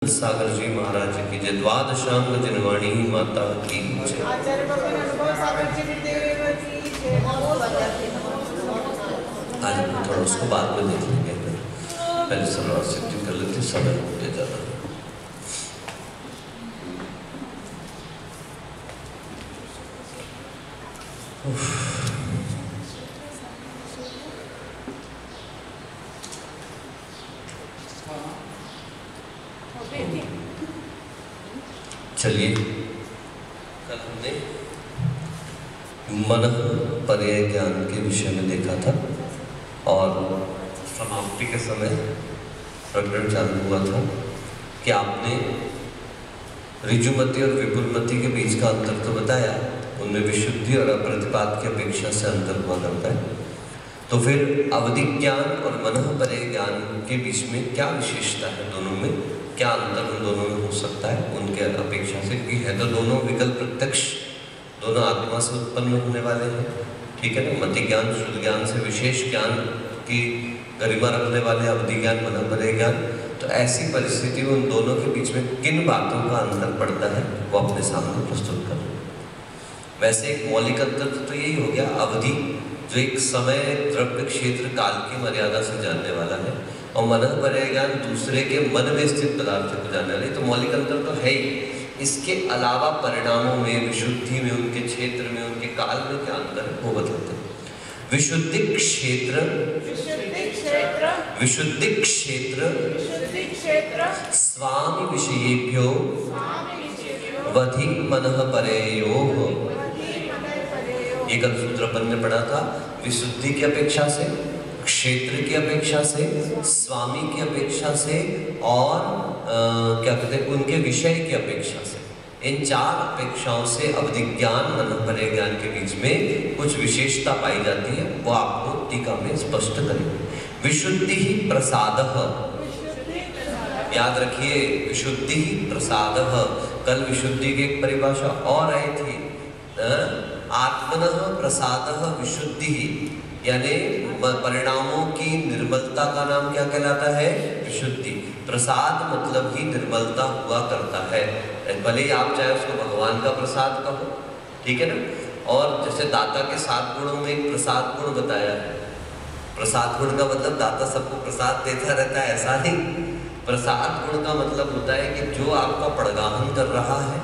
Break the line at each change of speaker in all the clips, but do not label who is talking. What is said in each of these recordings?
सागर जी महाराज की जय। द्वादशांग जनवाणी माता की जय। आज हम थोड़ा उसको बाद में देख लेंगे, पहले सलवार सिद्धि कर लेते, समय होते ज़्यादा। चलिए, कल हमने मन पर्याय ज्ञान के विषय में देखा था और समाप्ति के समय प्रकरण चालू हुआ था कि आपने ऋजुमति और विपुलमति के बीच का अंतर तो बताया, उनमें विशुद्धि और अप्रतिपाद की अपेक्षा से अंतर हुआ करता है। तो फिर अवधि ज्ञान और मन पर्याय ज्ञान के बीच में क्या विशेषता है, दोनों में क्या अंतर उन दोनों में हो सकता है उनके अपेक्षा से, कि है तो दोनों विकल्प प्रत्यक्ष, दोनों आत्मा से उत्पन्न होने वाले हैं, ठीक है ना। मति ज्ञान शुद्ध ज्ञान से विशेष ज्ञान की गरिमा रखने वाले अवधि ज्ञान मन पर्याय ज्ञान। तो ऐसी परिस्थिति में उन दोनों के बीच में किन बातों का अंतर पड़ता है वो अपने सामने प्रस्तुत कर। वैसे एक मौलिक अंतर तो यही हो गया, अवधि जो एक समय द्रव्य क्षेत्र काल की मर्यादा से जानने वाला है, और मन पर्याय ज्ञान दूसरे के मन में स्थित पदार्थ को जानने वाले। तो मौलिक अंतर तो है ही, इसके अलावा परिणामों में, विशुद्धि में, उनके क्षेत्र में, उनके काल में क्या अंतर है वो बताते हैं। विशुद्धि क्षेत्र स्वामी विषयेभ्यो वधि मनः पर्यायोः। ये कल सूत्र अपन ने पढ़ा था, विशुद्धि की अपेक्षा से, क्षेत्र की अपेक्षा से, स्वामी की अपेक्षा से और क्या कहते हैं उनके विषय की अपेक्षा से, इन चार अपेक्षाओं से अवधि ज्ञान मन पर्याय ज्ञान के बीच में कुछ विशेषता पाई जाती है, वो आपको टीका में स्पष्ट करेंगे। विशुद्धि ही प्रसादः, याद रखिए, विशुद्धि ही प्रसादः। कल विशुद्धि की एक परिभाषा और आई थी, आत्मनः प्रसादः विशुद्धि, यानी परिणामों की निर्मलता का नाम क्या कहलाता है, विशुद्धि। प्रसाद मतलब ही निर्मलता हुआ करता है, भले ही आप चाहे उसको भगवान का प्रसाद कहो, ठीक है ना। और जैसे दाता के 7 गुणों में एक प्रसाद गुण बताया है, प्रसाद गुण का मतलब दाता सबको प्रसाद देता रहता है, ऐसा नहीं। प्रसाद गुण का मतलब होता है कि जो आपका पड़गाहन कर रहा है,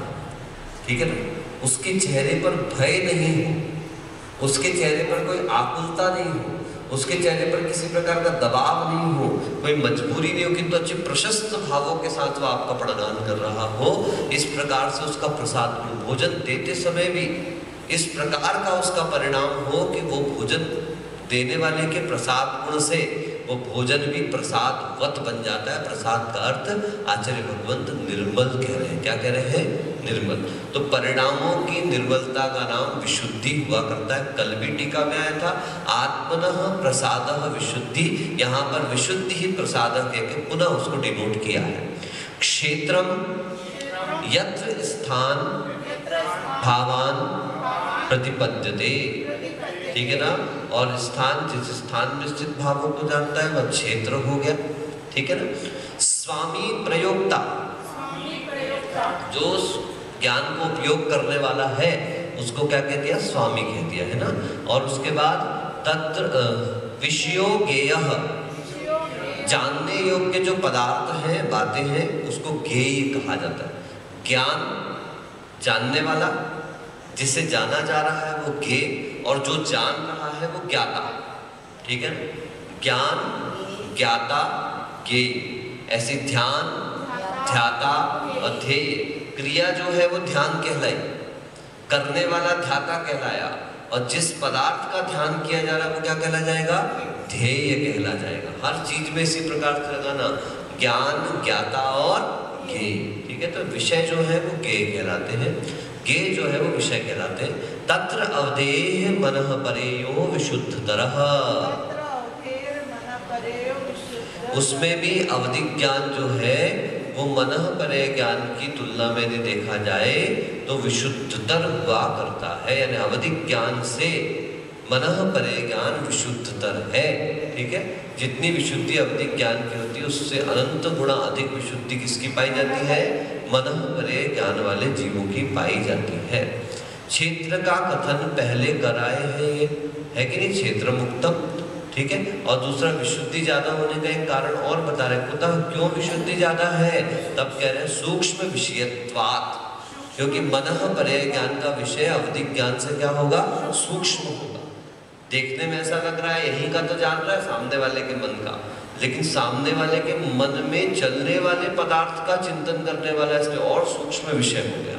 ठीक है ना, उसके चेहरे पर भय नहीं हो, उसके चेहरे पर कोई आकुलता नहीं हो, उसके चेहरे पर किसी प्रकार का दबाव नहीं हो, कोई मजबूरी नहीं हो, किंतु अच्छे प्रशस्त भावों के साथ वो आपका पड़गान कर रहा हो, इस प्रकार से उसका प्रसाद गुण। भोजन देते समय भी इस प्रकार का उसका परिणाम हो कि वो भोजन देने वाले के प्रसाद गुण से वो भोजन भी प्रसादवत बन जाता है। प्रसाद का अर्थ आचार्य भगवंत निर्मल कह रहे हैं, क्या कह रहे हैं, निर्मल। तो परिणामों की निर्मलता का नाम विशुद्धि हुआ करता है। कल भी टीका में आया था, आत्मनः प्रसादः विशुद्धि, यहाँ पर विशुद्धि ही प्रसादः कह के पुनः उसको डिनोट किया है। क्षेत्रम यत्र स्थान भावान प्रतिपद्यते, ठीक है ना। और स्थान, जिस स्थान में स्थित भावों को जानता है वह क्षेत्र हो गया, ठीक है ना। स्वामी प्रयोक्ता, जो ज्ञान को उपयोग करने वाला है उसको क्या कह दिया, स्वामी कह दिया, है ना। और उसके बाद तत्र विषयो ज्ञेयः, जानने योग्य जो पदार्थ हैं, बातें हैं, उसको ज्ञेय कहा जाता है। ज्ञान जानने वाला, जिसे जाना जा रहा है वो ज्ञेय, और जो जान रहा है वो ज्ञाता, ठीक है। ज्ञान, ज्ञाता, ज्ञेय, ऐसे ध्यान, ध्याता, अध्येय। क्रिया जो है वो ध्यान कहलाई, करने वाला ध्याता कहलाया, और जिस पदार्थ का ध्यान किया जा रहा है वो क्या कहला जाएगा, ध्येय कहला जाएगा। हर चीज में इसी प्रकार से लगाना, ज्ञान, ज्ञाता और ज्ञेय, ठीक है। तो विषय जो है वो ज्ञेय कहलाते हैं, ज्ञेय जो है वो विषय कहलाते हैं। तत्र अवधेय मनः पर्यायो विशुद्धतरः, उसमें भी अवधि ज्ञान जो है वो मनः पर्याय ज्ञान की तुलना में यदि देखा जाए तो विशुद्धतर हुआ करता है, यानी अवधि ज्ञान से मनः पर्याय ज्ञान विशुद्धतर है, ठीक है। जितनी विशुद्धि अवधि ज्ञान की होती है कि उससे अनंत गुणा अधिक विशुद्धि किसकी पाई जाती है? मनः परे ज्ञान वाले जीवों की पाई जाती है। क्षेत्र का कथन पहले कराए हैं, ये है कि नहीं, क्षेत्र मुक्तम, ठीक है। और दूसरा विशुद्धि ज्यादा होने का एक कारण और बता रहे, कुतः क्यों विशुद्धि ज्यादा है? तब कह रहे हैं सूक्ष्म विषयत्वात्, क्योंकि मनः परे ज्ञान का विषय अवधिक ज्ञान से क्या होगा? सूक्ष्म होगा। देखने में ऐसा लग रहा है यहीं का तो जान रहा है सामने वाले के मन का, लेकिन सामने वाले के मन में चलने वाले पदार्थ का चिंतन करने वाला, इसलिए और सूक्ष्म विषय हो गया।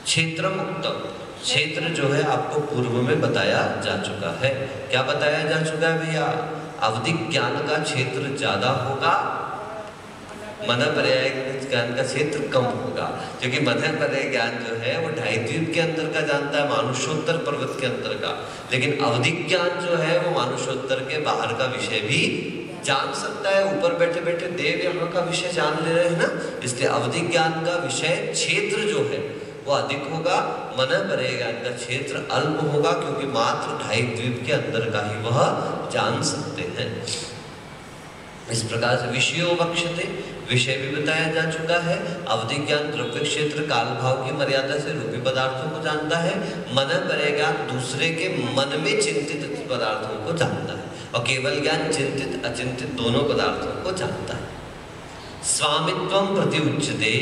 क्षेत्र मुक्तम, क्षेत्र जो है आपको पूर्व में बताया जा चुका है। क्या बताया जा चुका है भैया? अवधिक ज्ञान का क्षेत्र ज्यादा होगा, मन पर्याय ज्ञान का क्षेत्र कम होगा, क्योंकि मन पर्याय ज्ञान जो है वो ढाई द्वीप के अंदर का जानता है, मानुषोत्तर पर्वत के अंदर का, लेकिन अवधिक ज्ञान जो है वो मानुषोत्तर के बाहर का विषय भी जान सकता है। ऊपर बैठे बैठे देव यहाँ का विषय जान ले रहे हैं ना, इसलिए अवधिक ज्ञान का विषय क्षेत्र जो है वो अधिक होगा, मन पर्याय ज्ञान का क्षेत्र अल्प होगा, क्योंकि मात्र ढाई द्वीप के अंदर का ही वह जान सकते हैं। इस प्रकार से विषयों वक्ष्यते, विषय भी बताया जा चुका है। अवधिक ज्ञान द्रव्य क्षेत्र काल भाव की मर्यादा से रूपी पदार्थों को जानता है। मन पर्याय ज्ञान दूसरे के मन में चिंतित पदार्थों को जानता है, और केवल ज्ञान चिंतित अचिंतित दोनों पदार्थों को जानता है। स्वामित्वम प्रति उच्यते,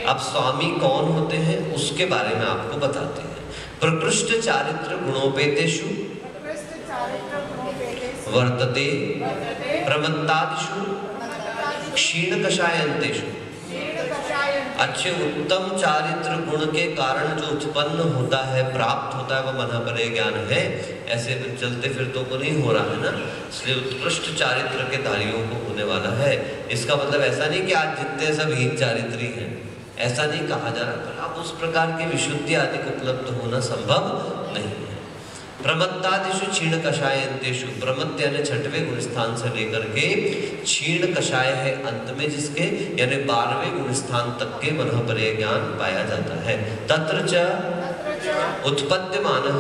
अब स्वामी कौन होते हैं उसके बारे में आपको बताते हैं। प्रकृष्ट चारित्र गुणोपेतेषु वर्तते प्रमत्तादिषु क्षीण कषायन्तेषु। अच्छे उत्तम चारित्र गुण के कारण जो उत्पन्न होता है, प्राप्त होता है, वह मन पर्याय ज्ञान है। ऐसे चलते फिरतों को नहीं हो रहा है ना, इसलिए उत्कृष्ट चारित्र के धारियों को होने वाला है। इसका मतलब ऐसा नहीं कि आज जितने सब हीन चारित्री हैं, ऐसा नहीं कहा जा रहा, पर अब उस प्रकार की विशुद्धि आदि को उपलब्ध होना संभव नहीं है। प्रमत्तादिषु क्षीण कषायन्तेषु, प्रमत्त यानी छठवें गुण स्थान से लेकर के क्षीण कषाय है अंत में जिसके, यानी 12वें गुण स्थान तक के मन पर्याय ज्ञान पाया जाता है। तत्र च उत्पद्यमानः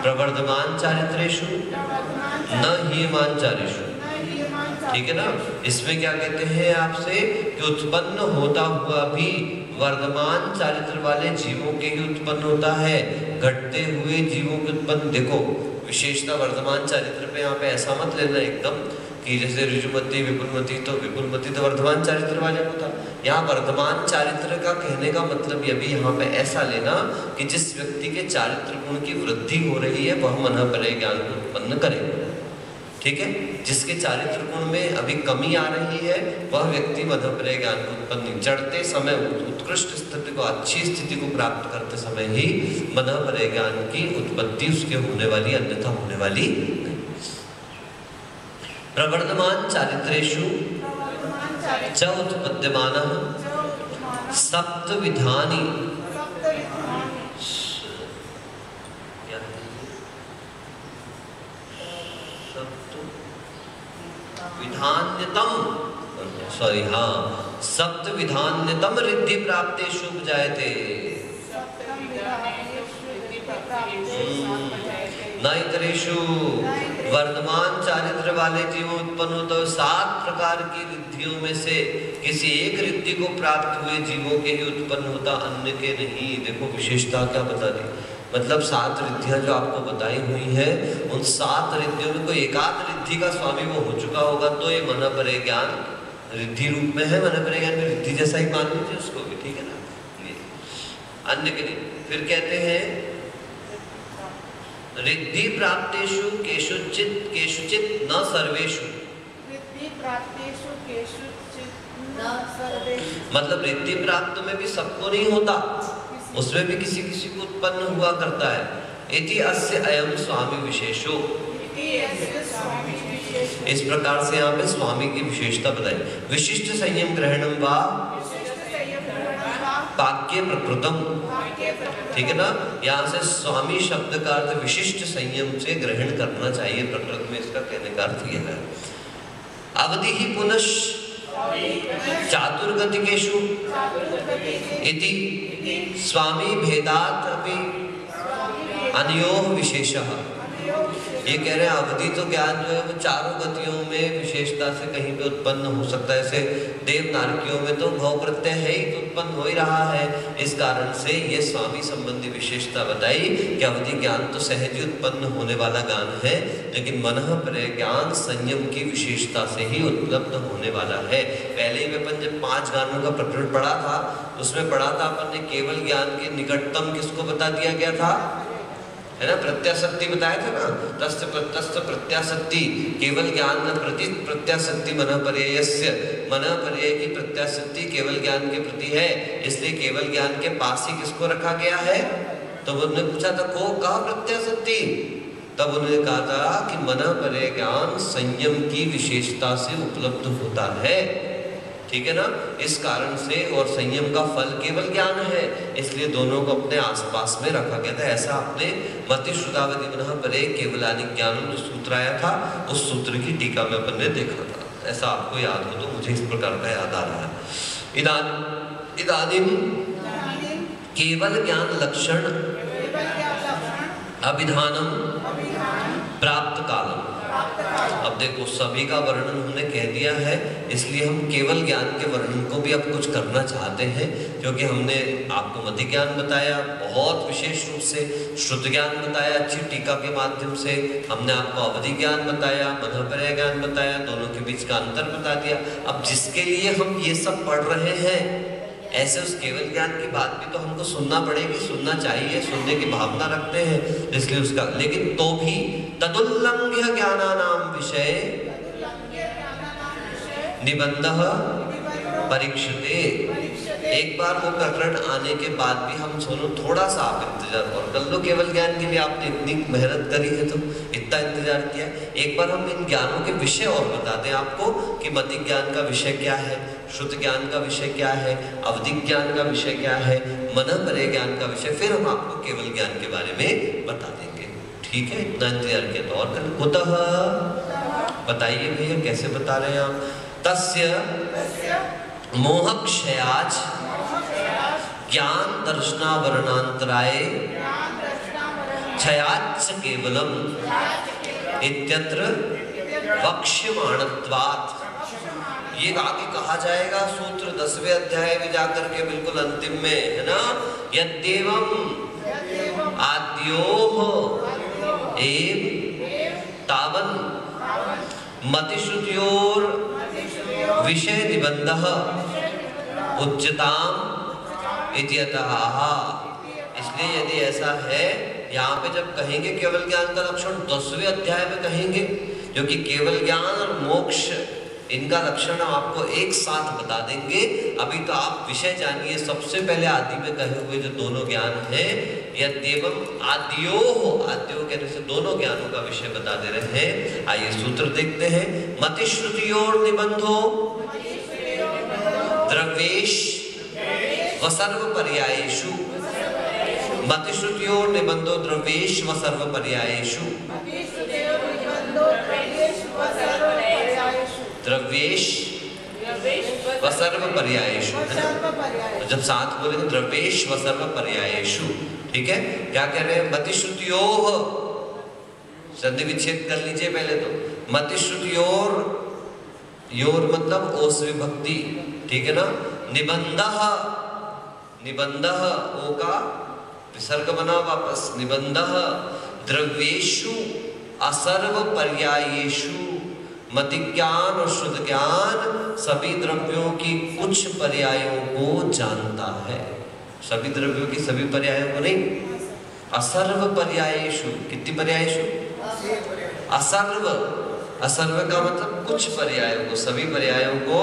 प्रवर्धमान चारित्रेषु न हीयमान चारिषु, ठीक है ना। इसमें क्या कहते हैं आपसे कि उत्पन्न होता हुआ भी वर्धमान चारित्र वाले जीवों के ही उत्पन्न होता है, घटते हुए जीवों के उत्पन्न। देखो विशेषता वर्धमान चारित्र पे यहाँ पे ऐसा मत लेना एकदम कि जैसे ऋजुमती विपुलमती, तो विपुलमती तो वर्धमान चारित्र वाले को था। यहाँ वर्धमान चारित्र का कहने का मतलब ये भी यहाँ पे ऐसा लेना कि जिस व्यक्ति के चारित्र गुण की वृद्धि हो रही है वह मन पर्याय ज्ञान को उत्पन्न करेगा, ठीक है। जिसके चारित्र गुण में अभी कमी आ रही है वह व्यक्ति मन पर्याय ज्ञान को उत्पन्न, चढ़ते समय उत्कृष्ट स्थिति को, अच्छी स्थिति को प्राप्त करते समय ही मन पर्याय ज्ञान की उत्पत्ति उसके होने वाली, अन्यथा होने वाली नहीं। प्रवर्धमान चारित्रेषु च उत्पद्यमानः सप्त विधानि, विधान्यतम, सॉरी हाँ, सप्त विधान्यतम रिद्धि प्राप्तेषु उपजायते। नैतरेषु वर्धमान चारित्र वाले जीवों उत्पन्न होता है। 7 प्रकार की रिद्धियों में से किसी एक रिद्धि को प्राप्त हुए जीवों के ही उत्पन्न होता, अन्य के नहीं। देखो विशेषता क्या बता दी, मतलब 7 रिद्धियां जो आपको बताई हुई है, उन 7 रिद्धियों में कोई एकाध रिद्धि का स्वामी वो हो चुका होगा तो ये मन पर्याय ज्ञान रिद्धि रूप में है। मन पर्याय ज्ञान में रिद्धि जैसा ही मान लीजिए उसको भी, ठीक है ना, अन्य के लिए। फिर कहते हैं रिद्धि प्राप्तेषु केषुचित न सर्वेषु, मतलब रिद्धि प्राप्त में भी सबको नहीं होता, उसमें भी किसी किसी को उत्पन्न हुआ करता है। इति अस्य अयम स्वामी विशेषो, इस प्रकार से यहाँ पे स्वामी की विशेषता बताई। विशिष्ट संयम ग्रहणम वा वाक्य प्रकृतम, ठीक है ना। यहाँ से स्वामी शब्द का अर्थ विशिष्ट संयम से ग्रहण करना चाहिए, प्रकृत में इसका कहने का अर्थ यह है। अवधि ही पुनः चातुर्गतिकेषु इति स्वामी भेदात् अपि अन्योः विशेषः, ये कह रहे हैं अवधि तो ज्ञान जो है वो चारों गतियों में विशेषता से कहीं पे उत्पन्न हो सकता है। जैसे देव नारकियों में तो भव प्रत्यय है ही, तो उत्पन्न हो ही रहा है। इस कारण से ये स्वामी संबंधी विशेषता बताई कि अवधि ज्ञान तो सहज ही उत्पन्न होने वाला ज्ञान है, लेकिन मनः प्रलय ज्ञान संयम की विशेषता से ही उपलब्ध होने वाला है। पहले ही अपन जब 5 ज्ञानों का प्रकरण पढ़ा था, उसमें पढ़ा था अपन ने केवल ज्ञान के निकटतम किसको बता दिया गया था, है ना, प्रत्याशक्ति बताया था ना। तस्य प्रत्याशक्ति केवल ज्ञान न प्रति प्रत्याशक्ति मनः पर्ययस्य, मनः पर्यय की प्रत्याशक्ति केवल ज्ञान के प्रति है, इसलिए केवल ज्ञान के पास ही किसको रखा गया है। तो उन्होंने पूछा था को कहा प्रत्याशक्ति, तब उन्होंने कहा था कि मनः पर्यय ज्ञान संयम की विशेषता से उपलब्ध होता है, ठीक है ना। इस कारण से, और संयम का फल केवल ज्ञान है, इसलिए दोनों को अपने आसपास में रखा गया था। ऐसा आपने मति श्रुतावधि मनः पर्यय केवलानि ज्ञानम जो सूत्र आया था, उस सूत्र की टीका में अपन ने देखा था। ऐसा आपको याद हो तो मुझे इस प्रकार का याद आ रहा है। इदानीम केवल ज्ञान लक्षण अभिधानम प्राप्त कालम। अब देखो सभी का वर्णन उन्होंने कह दिया है, इसलिए हम केवल ज्ञान के वर्णन को भी अब कुछ करना चाहते हैं, क्योंकि हमने आपको मति ज्ञान बताया बहुत विशेष रूप से, श्रुत ज्ञान बताया अच्छी टीका के माध्यम से, हमने आपको अवधि ज्ञान बताया, मनः पर्यय ज्ञान बताया, दोनों के बीच का अंतर बता दिया। अब जिसके लिए हम ये सब पढ़ रहे हैं, ऐसे उस केवल ज्ञान की बात भी तो हमको सुनना पड़ेगी, सुनना चाहिए, सुनने की भावना रखते हैं, इसलिए उसका, लेकिन तो भी तदुल्लंघ्य ज्ञानानाम विषय निबंधः परीक्षते। एक बार वो प्रकरण आने के बाद भी हम सुनो, थोड़ा सा आप इंतजार और कर लो। केवल ज्ञान के लिए आपने इतनी मेहनत करी है तो इतना इंतजार किया, एक बार हम इन ज्ञानों के विषय और बता दें आपको कि मति ज्ञान का विषय क्या है, श्रुत ज्ञान का विषय क्या है, अवधि ज्ञान का विषय क्या है, मनः पर्यय ज्ञान का विषय, फिर हम आपको केवल ज्ञान के बारे में बता देंगे, ठीक है। इतना इंतजार किया तो और कर, कुतः बताइए भैया कैसे बता रहे हैं आप। तस्य मोहक्षयाच ज्ञान दर्शनावरणांतराय क्षयाच केवलम इत्यत्र वक्ष्यमाणत्वात्। ये आगे कहा जाएगा सूत्र 10वें अध्याय में जाकर के बिल्कुल अंतिम में, है ना। यद्देवं आद्योः एव तावन् मतिश्रुत्योर विषय निबंधः उच्यताम् इत्यतः। इसलिए यदि ऐसा है, यहाँ पे जब कहेंगे केवल ज्ञान का लक्षण 10वें अध्याय में कहेंगे, क्योंकि केवल ज्ञान और मोक्ष इनका लक्षण हम आपको एक साथ बता देंगे। अभी तो आप विषय जानिए। सबसे पहले आदि में कहे हुए जो दोनों ज्ञान हैं, यद्देवं आद्योः, आद्योः कहने से दोनों ज्ञानों का विषय बता दे रहे हैं। आइए सूत्र देखते हैं। मतिश्रुतियोर निबंधो द्रव्येश व सर्व पर्यायेषु, मतिश्रुतियोर निबंधो द्रव्येश व सर्व पर्यायेषु, द्रव्येश व सर्व पर्यायेषु, है ना। तो जब साथ बोलेंगे द्रव्येश व सर्व पर्यायेषु, ठीक है। क्या कह रहे हैं, मतिश्रुतियोः, संधि विच्छेद कर लीजिए पहले तो। मतिश्रुतियोर, योर मतलब ओस विभक्ति, ठीक है ना। निबंधः, निबंधः ओ का विसर्ग बना वापस, निबंधः द्रव्येषु असर्व पर्यायेषु। मति ज्ञान और शुद्ध ज्ञान सभी द्रव्यों की कुछ पर्यायों को जानता है, सभी द्रव्यों की सभी पर्यायों को नहीं। असर्व पर्यायेषु, कितनी पर्यायेषु, असर्व, असर्व का मतलब कुछ पर्यायों को, सभी पर्यायों को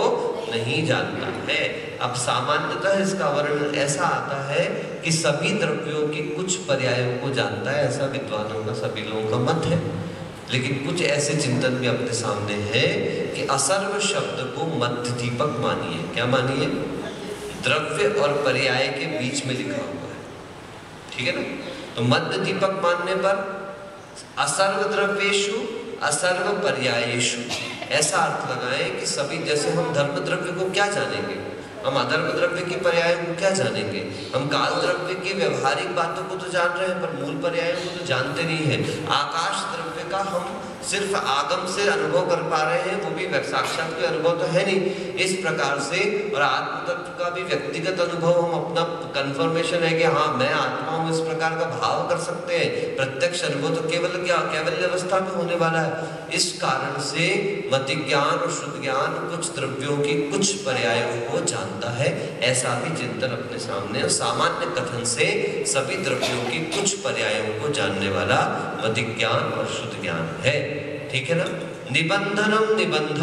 नहीं जानता है। अब सामान्यतः इसका वर्णन ऐसा आता है कि सभी द्रव्यों की कुछ पर्यायों को जानता है, ऐसा विद्वानों का, सभी लोगों का मत है। लेकिन कुछ ऐसे चिंतन भी अपने सामने है कि असर्व शब्द को मध्य दीपक मानिए। क्या मानिए, द्रव्य और पर्याय के बीच में लिखा हुआ है, ठीक है ना। तो मध्य दीपक मानने पर असर्व द्रव्येषु असर्व पर्यायेषु, ऐसा अर्थ लगाएं कि सभी, जैसे हम धर्म द्रव्य को क्या जानेंगे, हम अधर्म द्रव्य के पर्यायों को क्या जानेंगे? हम काल द्रव्य की व्यवहारिक बातों को तो जान रहे हैं पर मूल पर्यायों को तो जानते नहीं है। आकाश द्रव्य का हम सिर्फ आगम से अनुभव कर पा रहे हैं, वो भी साक्षात कोई अनुभव तो है नहीं। इस प्रकार से और आत्म तत्व का भी व्यक्तिगत अनुभव हम अपना कंफर्मेशन है कि हाँ मैं आत्मा हूँ, इस प्रकार का भाव कर सकते हैं। प्रत्यक्ष अनुभव तो केवल क्या केवल अवस्था में होने वाला है। इस कारण से मति ज्ञान और शुद्ध ज्ञान कुछ द्रव्यों की कुछ पर्यायों को जानता है, ऐसा भी चिंतन अपने सामने। सामान्य कथन से सभी द्रव्यों की कुछ पर्यायों को जानने वाला मति ज्ञान और शुद्ध ज्ञान है। ठीक है ना। निबंधनम निबंध,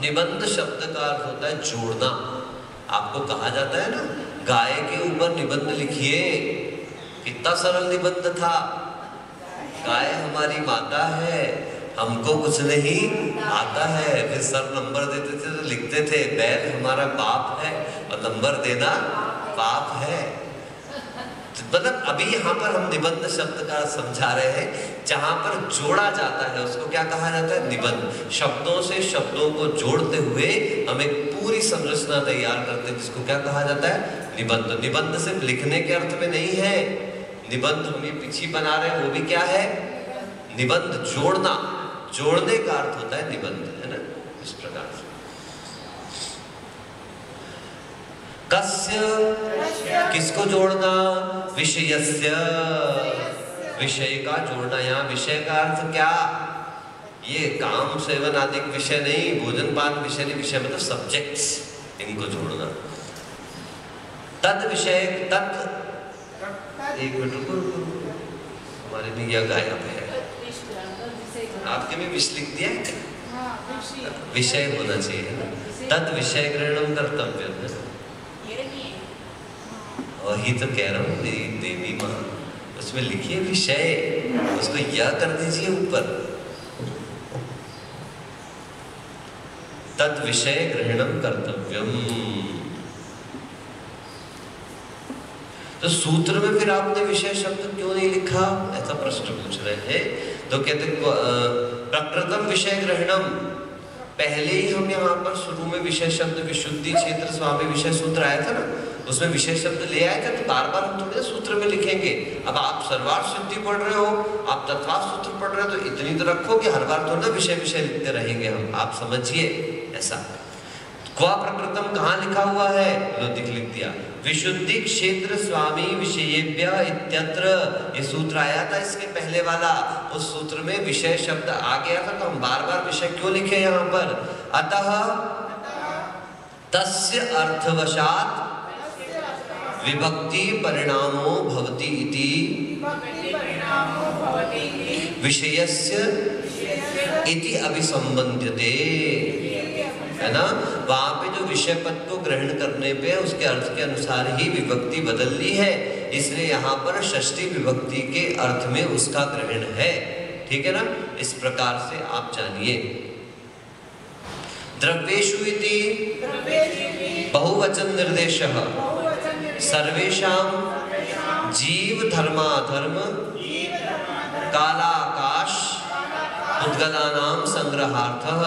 निबंध शब्द का अर्थ होता है जोड़ना। आपको कहा जाता है ना गाय के ऊपर निबंध लिखिए, कितना सरल निबंध था। गाय हमारी माता है, हमको कुछ नहीं आता है। फिर सर नंबर देते थे तो लिखते थे बैल हमारा बाप है और नंबर देना पाप है। मतलब अभी यहाँ पर हम निबंध शब्द का समझा रहे हैं, जहां पर जोड़ा जाता है उसको क्या कहा जाता है? निबंध। शब्दों से शब्दों को जोड़ते हुए हम एक पूरी संरचना तैयार करते हैं, जिसको क्या कहा जाता है? निबंध। निबंध सिर्फ लिखने के अर्थ में नहीं है। निबंध हम ये पीछे बना रहे हैं वो भी क्या है? निबंध। जोड़ना, जोड़ने का अर्थ होता है निबंध, है ना। इस प्रकार से कस्य, किसको जोड़ना? विषयस्य, विषय का जोड़ना। यहाँ विषय का अर्थ क्या? ये काम सेवन आदि विषय नहीं, भोजन पान विषय नहीं, विषय मतलब सब्जेक्ट्स, इनको जोड़ना। तद विषय, तत्, एक मिनट रुको, हमारे में यह गायब है। आपके में विष लिख दिया है? विषय होना चाहिए ना। तद विषय ग्रहणम कर्तव्य है। वही तो कह रहा हूँ मेरी देवी माँ, उसमें लिखिए विषय, उसको यह कर दीजिए ऊपर। तद विषय ग्रहणम कर्तव्यम। तो सूत्र में फिर आपने विषय शब्द क्यों नहीं लिखा, ऐसा प्रश्न पूछ रहे हैं। तो कहते प्रकृतम विषय ग्रहणम, पहले ही हम यहाँ पर शुरू में विषय शब्द विशुद्धि क्षेत्र स्वामी विषय सूत्र आया था ना, उसमें विषय शब्द ले आए थे। तो बार बार हम थोड़े सूत्र में लिखेंगे। अब आप सर्वार्थ सिद्धि पढ़ रहे हो, आप तत्वार्थ सूत्र पढ़ रहे हो, तो इतनी तो रखो कि हर बार थोड़ा विषय विषय लिखते रहेंगे हम, आप समझिए ऐसा। क्वा प्रकृतम कहाँ लिखा हुआ है? लो लिख दिया, विशुद्धि क्षेत्र स्वामी विषयेभ्य इत्यत्र। ये सूत्र आया था इसके पहले वाला, उस सूत्र में विषय शब्द आ गया था। तो हम बार बार विषय क्यों लिखे यहाँ पर? अतः तस्य अर्थवशात विभक्ति परिणामो भवति इति विषयस्य इति अभिसंबंध्यते, है ना। वहां पे जो विषय पद को ग्रहण करने पे उसके अर्थ के अनुसार ही विभक्ति बदल ली है, इसलिए यहाँ पर षष्ठी विभक्ति के अर्थ में उसका ग्रहण है। ठीक है ना। इस प्रकार से आप जानिए। द्रव्येषु इति बहुवचन निर्देशः सर्वेषां जीव धर्माधर्म कालाकाश उद्गलानां संग्रहार्थः।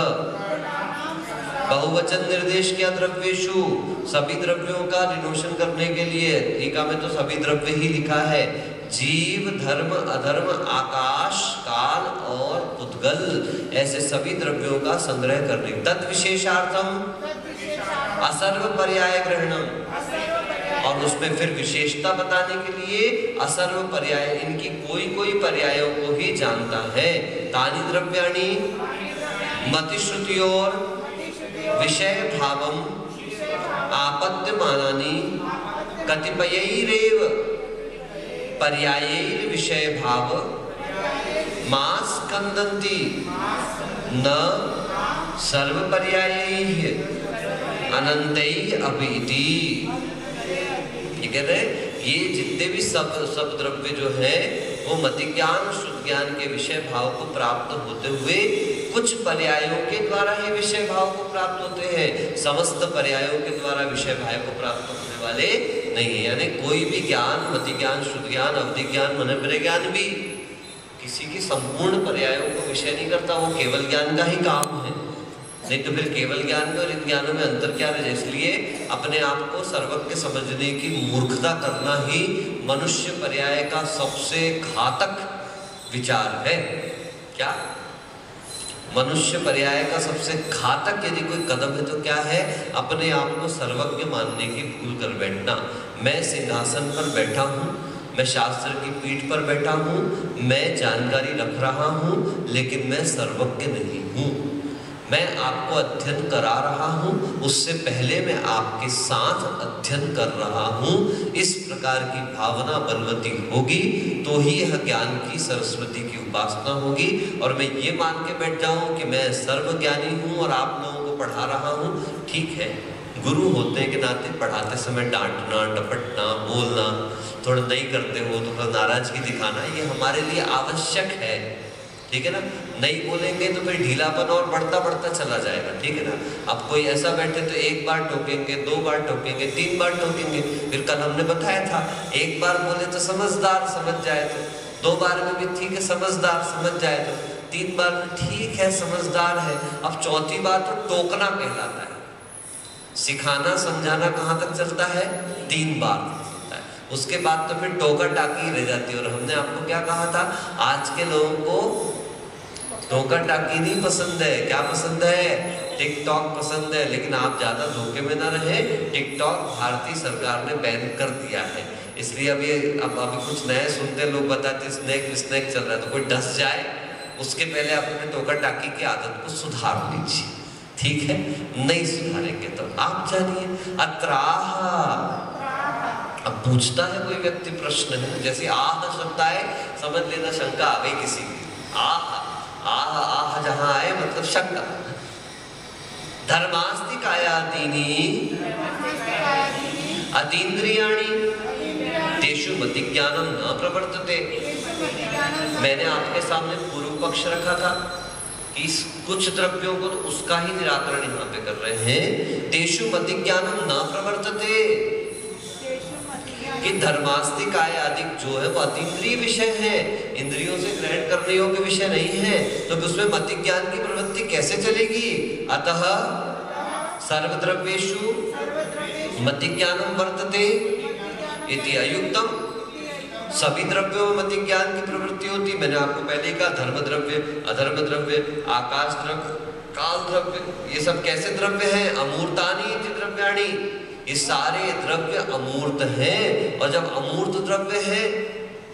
बहुवचन निर्देश क्या? द्रव्येषु, सभी द्रव्यों का डिनोशन करने के लिए। टीका में तो सभी द्रव्य ही लिखा है। जीव धर्म अधर्म आकाश काल और उद्गल, ऐसे सभी द्रव्यों का संग्रह करने। तद विशेषार्थम असर्व पर्याय ग्रहणम, और उसमें फिर विशेषता बताने के लिए असर्व पर्याय, इनकी कोई कोई पर्यायों को ही जानता है। तानि द्रव्याणि मतिश्रुतियोर विषय भावम आपद्यमानानि कतिपयैरेव पर्यायैर विषय भाव मास स्कंदन्ति न सर्व पर्यायैः अनन्तैः अपि इति। ये कह रहे ये जितने भी सब द्रव्य जो है वो मति ज्ञान शुद्ध ज्ञान के विषय भाव को प्राप्त होते हुए कुछ पर्यायों के द्वारा ही विषय भाव को प्राप्त होते हैं। समस्त पर्यायों के द्वारा विषय भाव को प्राप्त होने वाले नहीं है। यानी कोई भी ज्ञान, मति ज्ञान, शुद्ध ज्ञान, अवधि ज्ञान, मनोपर ज्ञान भी किसी की संपूर्ण पर्यायों को विषय नहीं करता, वो केवल ज्ञान का ही काम है। नहीं तो फिर केवल ज्ञान में और इन ज्ञानों में अंतर क्या है? इसलिए अपने आप को सर्वज्ञ समझने की मूर्खता करना ही मनुष्य पर्याय का सबसे घातक विचार है। क्या? मनुष्य पर्याय का सबसे घातक यदि कोई कदम है तो क्या है? अपने आप को सर्वज्ञ मानने की भूल कर बैठना। मैं सिंहासन पर बैठा हूँ, मैं शास्त्र की पीठ पर बैठा हूँ, मैं जानकारी रख रहा हूँ, लेकिन मैं सर्वज्ञ नहीं हूँ। मैं आपको अध्ययन करा रहा हूँ, उससे पहले मैं आपके साथ अध्ययन कर रहा हूँ। इस प्रकार की भावना बलवती होगी तो ही यह ज्ञान की सरस्वती की उपासना होगी। और मैं ये मान के बैठ जाऊँ कि मैं सर्वज्ञानी हूँ और आप लोगों को पढ़ा रहा हूँ, ठीक है, गुरु होने के नाते पढ़ाते समय डांटना, डपटना, बोलना, थोड़ा नहीं करते हो तो थोड़ा नाराजगी दिखाना, ये हमारे लिए आवश्यक है, ठीक है ना। नहीं बोलेंगे तो फिर ढीलापन और बढ़ता बढ़ता चला जाएगा, ठीक है ना। अब कोई ऐसा बैठे तो एक बार टोकेंगे, 2 बार टोकेंगे, 3 बार टोकेंगे, फिर कल हमने बताया था एक बार बोले तो समझदार समझ जाए, तो 2 बार में भी ठीक है समझदार समझ जाए, तो 3 बार में ठीक है समझदार है, अब 4थी बार तो टोकना कहलाता है। सिखाना समझाना कहाँ तक चलता है? 3 बार चलता है, उसके बाद तो फिर टोका टाकी रह जाती है। और हमने आपको क्या कहा था? आज के लोगों को टोका टाकी नहीं पसंद है, क्या पसंद है? टिकटॉक पसंद है। लेकिन आप ज्यादा धोखे में ना रहे, टिकटॉक भारतीय सरकार ने बैन कर दिया है, इसलिए अभी कुछ नए सुनते लोग बताते स्नैक विस्नैक चल रहा है, तो कोई डस जाए उसके पहले अपने टोका टाकी की आदत को सुधार लीजिए, ठीक है। नहीं सुधारेंगे तो आप जानिए अत्राह। अब पूछता है कोई व्यक्ति प्रश्न है, जैसे आह शब्द आए समझ लेना शंका आ गई किसी की। आह आह आह जहां आए मतलब शंका। धर्मास्ति कायादीनि अतीन्द्रियाणि तेषु मति ज्ञानम न प्रवर्तते। मैंने आपके सामने पूर्व पक्ष रखा था कि कुछ द्रव्यों को तो उसका ही निराकरण यहाँ पे कर रहे हैं। तेषु मति ज्ञानम न प्रवर्तते, कि धर्मास्तिक आय आदि जो है वो अतीन्द्रिय विषय है, इंद्रियों से ग्रहण करने योग्य विषय नहीं है, तो उसमें मति ज्ञान की प्रवृत्ति कैसे चलेगी? अतः सर्वद्रव्येषु मति ज्ञानम वर्तते इति अयुक्तम। सभी द्रव्यों में मति ज्ञान की प्रवृत्ति होती। मैंने आपको पहले कहा धर्म द्रव्य, अधर्म द्रव्य, आकाश द्रव्य, काल द्रव्य, ये सब कैसे द्रव्य हैं? अमूर्तानि इति द्रव्याणि, ये सारे द्रव्य अमूर्त हैं। और जब अमूर्त द्रव्य है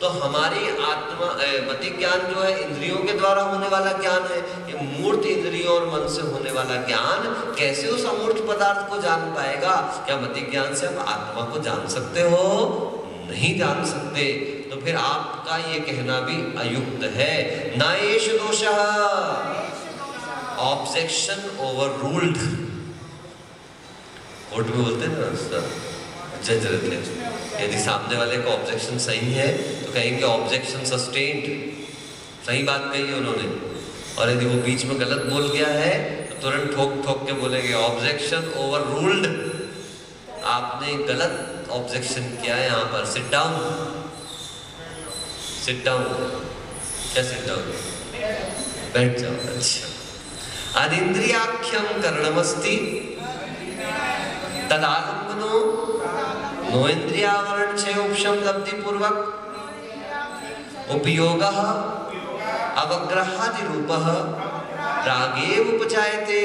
तो हमारी आत्मा मति ज्ञान जो है इंद्रियों के द्वारा होने वाला ज्ञान है। ये मूर्त इंद्रियों और मन से होने वाला ज्ञान कैसे उस अमूर्त पदार्थ को जान पाएगा? क्या मति ज्ञान से आप आत्मा को जान सकते हो? नहीं जान सकते। तो फिर आपका ये कहना भी अयुक्त है। न एष दोषः, ऑब्जेक्शन ओवररूल्ड। कोर्ट में बोलते हैं ना जज रहते हैं, यदि सामने वाले का ऑब्जेक्शन सही है तो कहेंगे ऑब्जेक्शन सस्टेन्ड, सही बात कही है उन्होंने। और यदि वो बीच में गलत बोल गया है तो तुरंत ठोक ठोक के बोलेंगे ऑब्जेक्शन ओवररूल्ड, आपने गलत ऑब्जेक्शन किया है यहाँ पर। सिट डाउन, सिट डाउन, क्या सिट डाउन? बैठ जाओ। अच्छा, अनिंद्रियाख्यम करणमस्ति तदालंबनो नो इंद्रियावरण क्षयोपशम लब्धि पूर्वक उपयोगः अवग्रहादि रूपः रागेव उपजायते।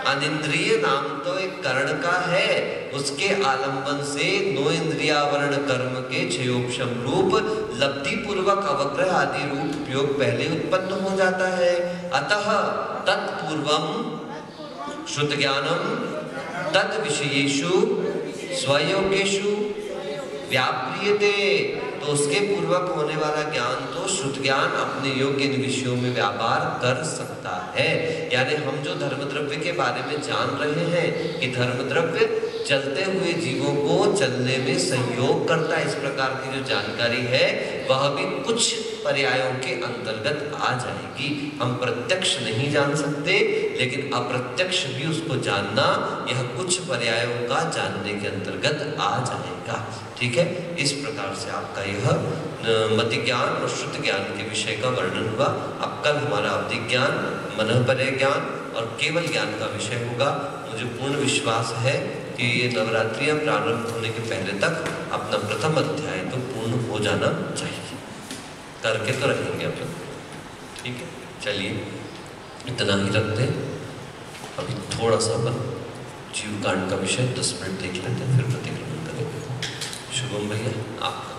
अनिंद्रिय नाम तो एक कर्ण का है, उसके आलंबन से नो इंद्रियावरण कर्म के क्षयोपशम रूप लब्धि पूर्वक अवग्रह आदि रूप उपयोग पहले उत्पन्न हो जाता है। अतः तत्पूर्वम श्रुत ज्ञानम तद विषयेषु स्वयोगेषु व्याप्रियते। तो उसके पूर्वक होने वाला ज्ञान तो शुद्ध ज्ञान अपने योग्य विषयों में व्यापार कर सकता है। यानी हम जो धर्म द्रव्य के बारे में जान रहे हैं कि धर्म द्रव्य चलते हुए जीवों को चलने में सहयोग करता है, इस प्रकार की जो जानकारी है वह भी कुछ पर्यायों के अंतर्गत आ जाएगी। हम प्रत्यक्ष नहीं जान सकते, लेकिन अप्रत्यक्ष भी उसको जानना यह कुछ पर्यायों का जानने के अंतर्गत आ जाएगा। ठीक है, इस प्रकार से आपका यह मति ज्ञान और श्रुत ज्ञान के विषय का वर्णन हुआ। अब कल हमारा अवधि ज्ञान, मनःपरय ज्ञान और केवल ज्ञान का विषय होगा। मुझे पूर्ण विश्वास है कि ये नवरात्रियां प्रारंभ होने के पहले तक अपना प्रथम अध्याय तो पूर्ण हो जाना चाहिए। करके तो रहेंगे हम लोग, ठीक है। चलिए इतना ही रखते हैं। अभी थोड़ा सा अपन जीव कांड का विषय 10 मिनट देख लेते हैं, फिर प्रतिक्रमण करेंगे। शुभम भैया आप